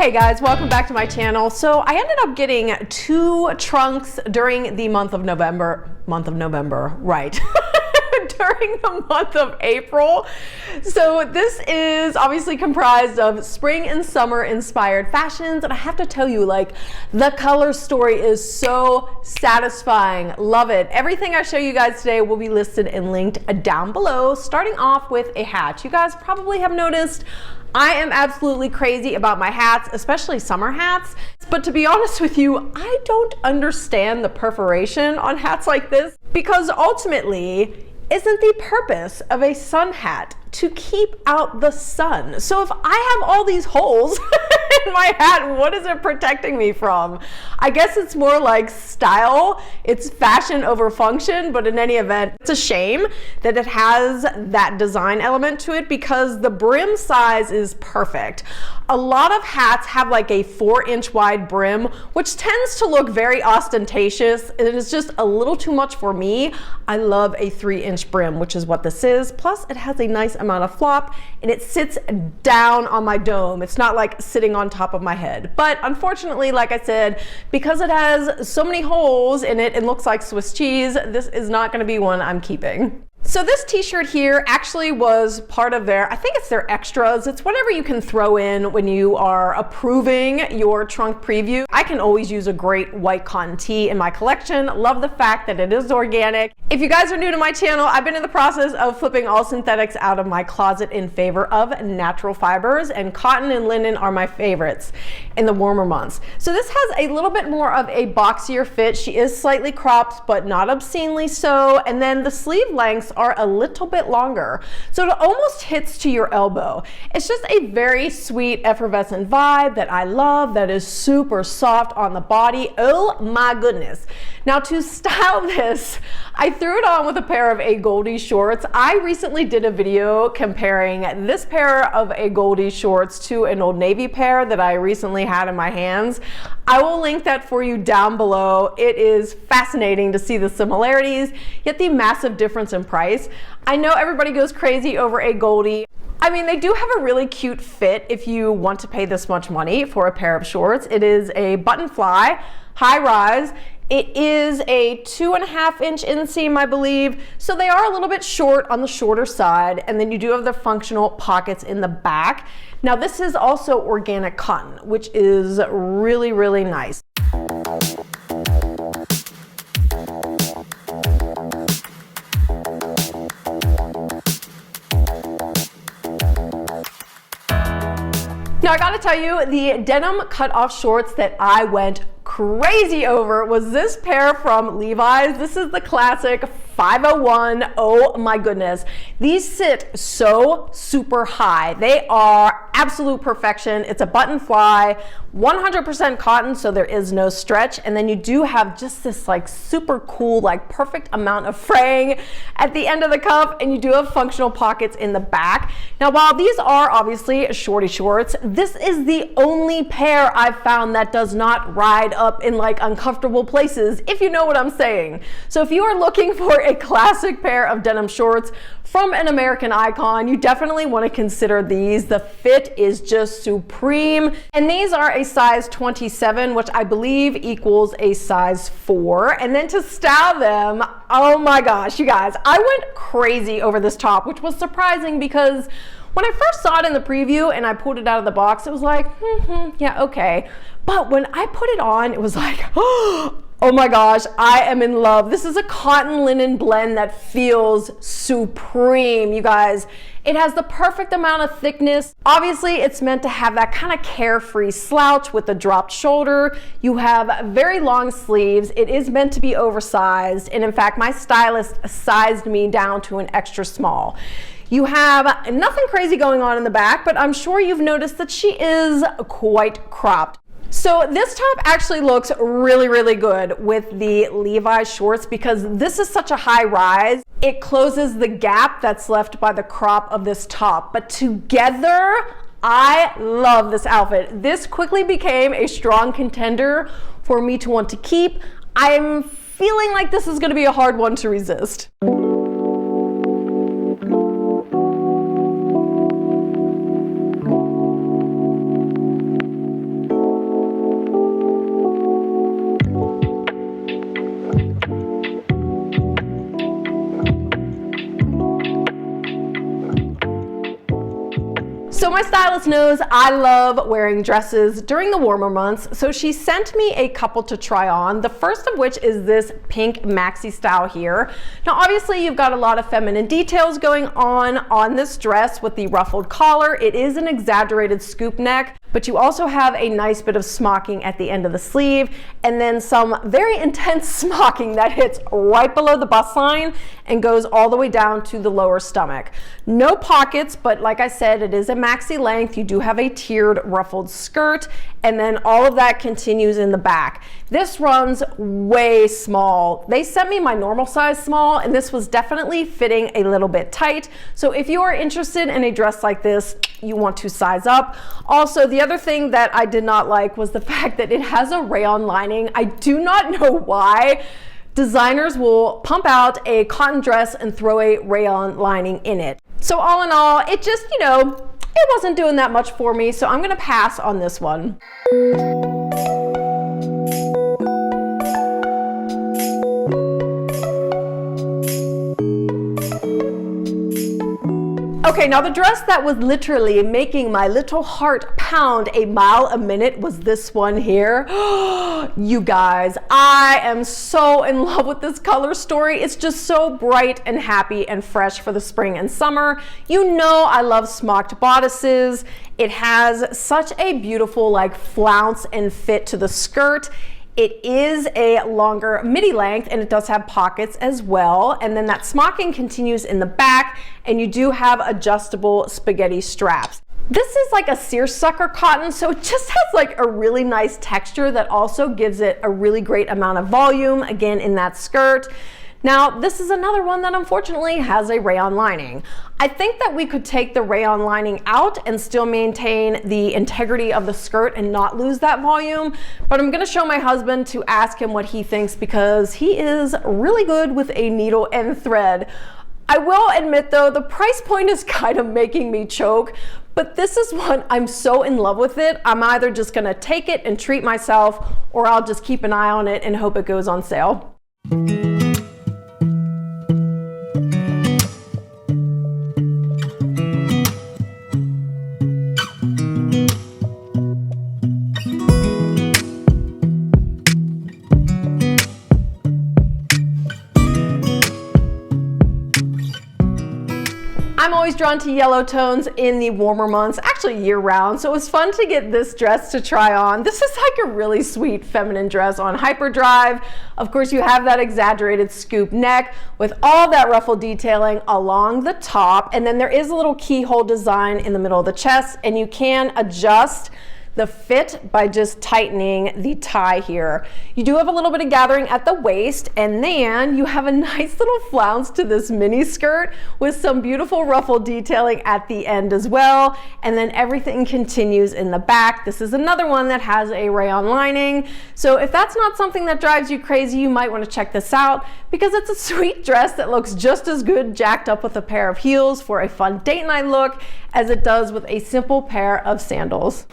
Hey guys, welcome back to my channel. So I ended up getting 2 trunks during the month of November, right. During the month of April. So this is obviously comprised of spring and summer inspired fashions, and I have to tell you, like, the color story is so satisfying. Love it. Everything I show you guys today will be listed and linked down below, starting off with a hat. You guys probably have noticed I am absolutely crazy about my hats, especially summer hats. But to be honest with you, I don't understand the perforation on hats like this, because ultimately, isn't the purpose of a sun hat to keep out the sun? So if I have all these holes in my hat, what is it protecting me from? I guess it's more like style. It's fashion over function, but in any event, it's a shame that it has that design element to it, because the brim size is perfect. A lot of hats have like a 4-inch wide brim, which tends to look very ostentatious. It is just a little too much for me. I love a 3-inch brim, which is what this is. Plus it has a nice amount of flop and it sits down on my dome. It's not like sitting on top of my head. But unfortunately, like I said, because it has so many holes in it and looks like Swiss cheese, this is not going to be one I'm keeping. So this t-shirt here actually was part of their, I think it's their extras. It's whatever you can throw in when you are approving your trunk preview. I can always use a great white cotton tee in my collection. Love the fact that it is organic. If you guys are new to my channel, I've been in the process of flipping all synthetics out of my closet in favor of natural fibers, and cotton and linen are my favorites in the warmer months. So this has a little bit more of a boxier fit. She is slightly cropped, but not obscenely so. And then the sleeve lengths are a little bit longer, so it almost hits to your elbow. It's just a very sweet, effervescent vibe that I love, that is super soft on the body. Oh my goodness. Now to style this, I threw it on with a pair of AGOLDE shorts. I recently did a video comparing this pair of AGOLDE shorts to an Old Navy pair that I recently had in my hands. I will link that for you down below. It is fascinating to see the similarities, yet the massive difference in price. I know everybody goes crazy over AGOLDE. I mean, they do have a really cute fit if you want to pay this much money for a pair of shorts. It is a button fly, high rise. It is a 2.5-inch inseam, I believe. So they are a little bit short on the shorter side. And then you do have the functional pockets in the back. Now this is also organic cotton, which is really, really nice. Now I gotta tell you, the denim cutoff shorts that I went crazy over was this pair from Levi's. This is the classic 501. Oh my goodness. These sit so super high. They are absolute perfection. It's a button fly, 100% cotton, so there is no stretch. And then you do have just this like super cool, like perfect amount of fraying at the end of the cuff, and you do have functional pockets in the back. Now, while these are obviously shorty shorts, this is the only pair I've found that does not ride up in like uncomfortable places, if you know what I'm saying. So if you are looking for a classic pair of denim shorts from an American icon, you definitely want to consider these. The fit is just supreme. And these are a size 27, which I believe equals a size 4. And then to style them, oh my gosh, you guys, I went crazy over this top, which was surprising because when I first saw it in the preview and I pulled it out of the box, it was like, yeah, okay. But when I put it on, it was like, oh my gosh, I am in love. This is a cotton linen blend that feels supreme, you guys. It has the perfect amount of thickness. Obviously, it's meant to have that kind of carefree slouch with the dropped shoulder. You have very long sleeves. It is meant to be oversized. And in fact, my stylist sized me down to an extra small. You have nothing crazy going on in the back, but I'm sure you've noticed that she is quite cropped. So this top actually looks really, really good with the Levi's shorts because this is such a high rise. It closes the gap that's left by the crop of this top. But together, I love this outfit. This quickly became a strong contender for me to want to keep. I'm feeling like this is going to be a hard one to resist. So my stylist knows I love wearing dresses during the warmer months, so she sent me a couple to try on. The first of which is this pink maxi style here. Now obviously you've got a lot of feminine details going on this dress with the ruffled collar. It is an exaggerated scoop neck, but you also have a nice bit of smocking at the end of the sleeve, and then some very intense smocking that hits right below the bust line and goes all the way down to the lower stomach. No pockets, but like I said, it is a maxi length. You do have a tiered ruffled skirt, and then all of that continues in the back. This runs way small. They sent me my normal size small, and this was definitely fitting a little bit tight. So if you are interested in a dress like this, you want to size up. Also, the other thing that I did not like was the fact that it has a rayon lining. I do not know why designers will pump out a cotton dress and throw a rayon lining in it. So all in all, it just, it wasn't doing that much for me, so I'm gonna pass on this one. Okay, now the dress that was literally making my little heart pound a mile a minute was this one here. You guys, I am so in love with this color story. It's just so bright and happy and fresh for the spring and summer. You know I love smocked bodices. It has such a beautiful flounce and fit to the skirt. It is a longer midi length, and it does have pockets as well. And then that smocking continues in the back, and you do have adjustable spaghetti straps. This is like a seersucker cotton, so it just has a really nice texture that also gives it a really great amount of volume, again, in that skirt. Now, this is another one that unfortunately has a rayon lining. I think that we could take the rayon lining out and still maintain the integrity of the skirt and not lose that volume, but I'm gonna show my husband to ask him what he thinks because he is really good with a needle and thread. I will admit though, the price point is kind of making me choke, but this is one I'm so in love with it. I'm either just gonna take it and treat myself, or I'll just keep an eye on it and hope it goes on sale. I'm always drawn to yellow tones in the warmer months, actually year round, so it was fun to get this dress to try on. This is like a really sweet feminine dress on hyperdrive. Of course, you have that exaggerated scoop neck with all that ruffle detailing along the top, and then there is a little keyhole design in the middle of the chest, and you can adjust the fit by just tightening the tie here. You do have a little bit of gathering at the waist, and then you have a nice little flounce to this mini skirt with some beautiful ruffle detailing at the end as well, and then everything continues in the back. This is another one that has a rayon lining, so if that's not something that drives you crazy, you might want to check this out because it's a sweet dress that looks just as good jacked up with a pair of heels for a fun date night look as it does with a simple pair of sandals.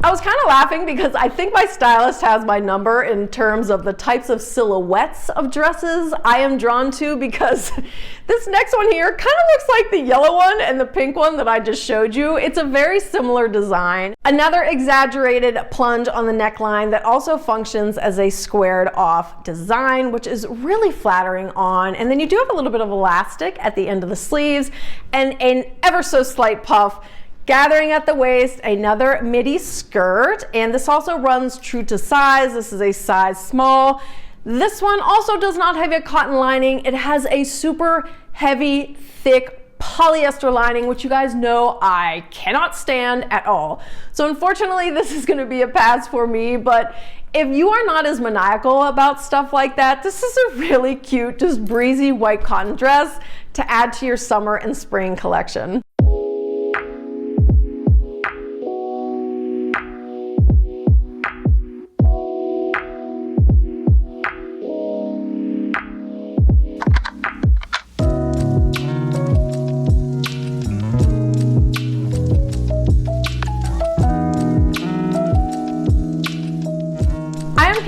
I was kind of laughing because I think my stylist has my number in terms of the types of silhouettes of dresses I am drawn to, because this next one here kind of looks like the yellow one and the pink one that I just showed you. It's a very similar design. Another exaggerated plunge on the neckline that also functions as a squared off design, which is really flattering on. And then you do have a little bit of elastic at the end of the sleeves and an ever so slight puff gathering at the waist, another midi skirt, and this also runs true to size. This is a size small. This one also does not have a cotton lining. It has a super heavy, thick polyester lining, which you guys know I cannot stand at all. So unfortunately, this is gonna be a pass for me, but if you are not as maniacal about stuff like that, this is a really cute, just breezy white cotton dress to add to your summer and spring collection.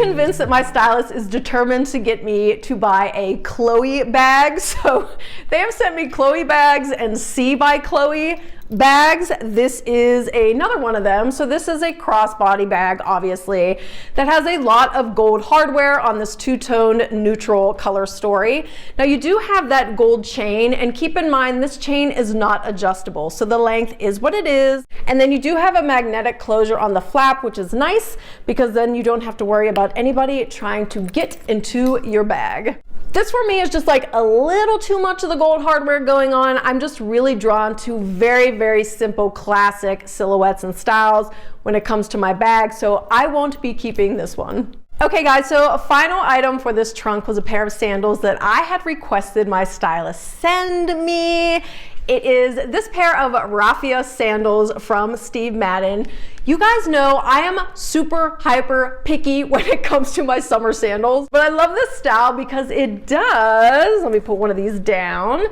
convinced that my stylist is determined to get me to buy a Chloe bag. So they have sent me Chloe bags and C by Chloe bags. This is another one of them. So this is a crossbody bag, obviously, that has a lot of gold hardware on this two-toned neutral color story. Now you do have that gold chain, and keep in mind this chain is not adjustable, so the length is what it is. And then you do have a magnetic closure on the flap, which is nice because then you don't have to worry about anybody trying to get into your bag. This for me is just like a little too much of the gold hardware going on. I'm just really drawn to very, very simple classic silhouettes and styles when it comes to my bag, so I won't be keeping this one. Okay guys, so a final item for this trunk was a pair of sandals that I had requested my stylist send me. It is this pair of raffia sandals from Steve Madden. You guys know I am super hyper picky when it comes to my summer sandals, but I love this style because it does, let me put one of these down.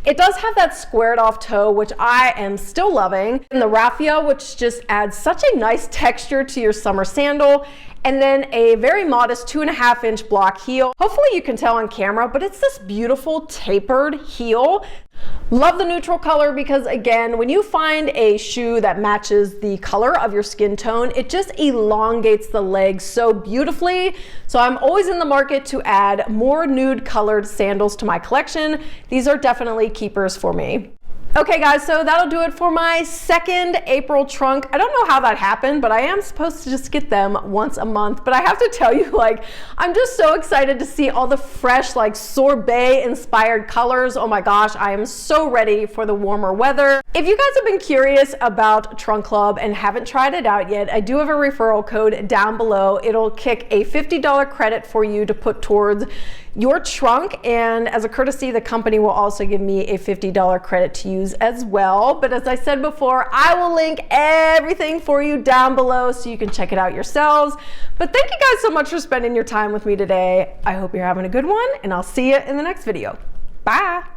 It does have that squared off toe, which I am still loving, and the raffia, which just adds such a nice texture to your summer sandal. And then a very modest 2.5-inch block heel. Hopefully you can tell on camera, but it's this beautiful tapered heel. Love the neutral color because, again, when you find a shoe that matches the color of your skin tone, it just elongates the legs so beautifully. So I'm always in the market to add more nude colored sandals to my collection. These are definitely keepers for me. Okay guys, so that'll do it for my second April trunk. I don't know how that happened, but I am supposed to just get them once a month. But I have to tell you, like, I'm just so excited to see all the fresh, like, sorbet inspired colors. Oh my gosh, I am so ready for the warmer weather. If you guys have been curious about Trunk Club and haven't tried it out yet, I do have a referral code down below. It'll kick a $50 credit for you to put towards your trunk, and as a courtesy, the company will also give me a $50 credit to use as well. But as I said before, I will link everything for you down below so you can check it out yourselves. But thank you guys so much for spending your time with me today. I hope you're having a good one, and I'll see you in the next video. Bye.